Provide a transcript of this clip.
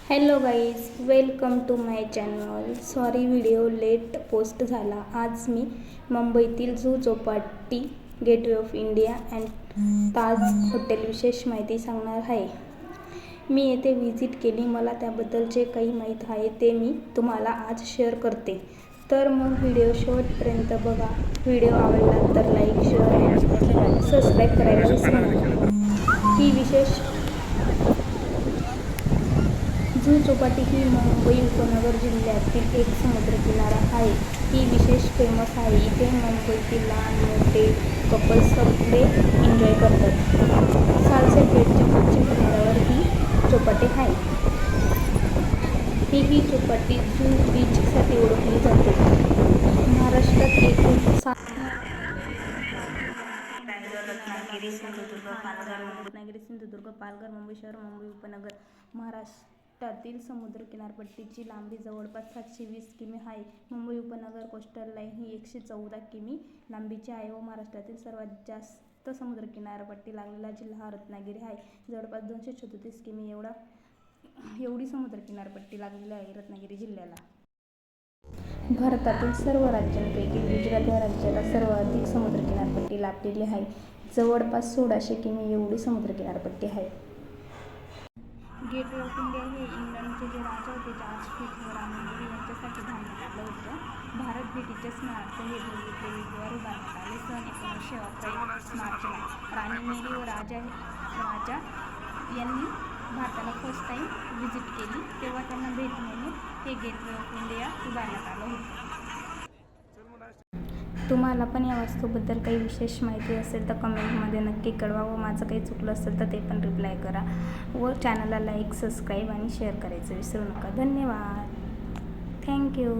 Hello guys, welcome to my channel. Sorry video late post झाला. आज मी मुंबईतील Juhu Chowpatty, gateway of India and Taj hotel विशेष माहिती सांगणार आहे. मी येथे व्हिजिट केली, मला त्याबद्दल जे काही माहीत आहे ते मी तुम्हाला आज शेअर करते. तर मग व्हिडिओ शेवटपर्यंत बघा. व्हिडिओ आवडला तर लाईक, शेअर आणि सबस्क्राईब करायला विसरू नका. ही विशेष जुहू चौपाटी ही मुंबई उपनगर जिल्ह्यातील एक समुद्रकिनारा आहे. ही विशेष फेमस आहे. इथे मुंबईतील लहान मोठे कपल सगळे एन्जॉय करतात. सालसेट बेटच्या पश्चिम किनाऱ्यावर ही चौपाटी आहे. ही चौपाटी जुहू बीचसाठी ओळखली जाते. महाराष्ट्रात एकूण रत्नागिरी, सिंधुदुर्ग, पालघर, मुंबई शहर, मुंबई उपनगर. महाराष्ट्रातील समुद्र किनारपट्टीची लांबी जवळपास 720 किमी आहे. मुंबई उपनगर कोस्टल लाईन ही 114 किमी लांबीची आहे व महाराष्ट्रातील सर्वात जास्त समुद्र किनारपट्टी लागलेला जिल्हा हा रत्नागिरी आहे. जवळपास 234 किमी एवढी समुद्र किनारपट्टी लागलेली आहे रत्नागिरी जिल्ह्याला. भारतातील सर्व राज्यांपैकी गुजरात या राज्याला सर्वाधिक समुद्र किनारपट्टी लाभलेली आहे. जवळपास 1600 किमी एवढी समुद्र किनारपट्टी आहे. गेटवे ऑफ इंडिया हे इंग्लंडचे जे राजा होते जॉर्ज V राणी मेरी यांच्यासाठी बांधण्यात आलं होतं. भारत भेटीच्या स्मारक हे भव्य देवीद्वारे बांधण्यात आले. सन 1911 मार्चला राणी मेरी व राजा यांनी भारताला फर्स्ट टाइम व्हिजिट केली, तेव्हा त्यांना भेट म्हणून हे गेटवे ऑफ इंडिया उभारण्यात आलं होतं. तुम्हाला पण या वास्तूबद्दल काही विशेष माहिती असेल तर कमेंटमध्ये नक्की कळवा व माझं काही चुकलं असेल तर ते पण रिप्लाय करा व चॅनलला लाईक, सबस्क्राईब आणि शेअर करायचं विसरू नका. धन्यवाद. थँक्यू.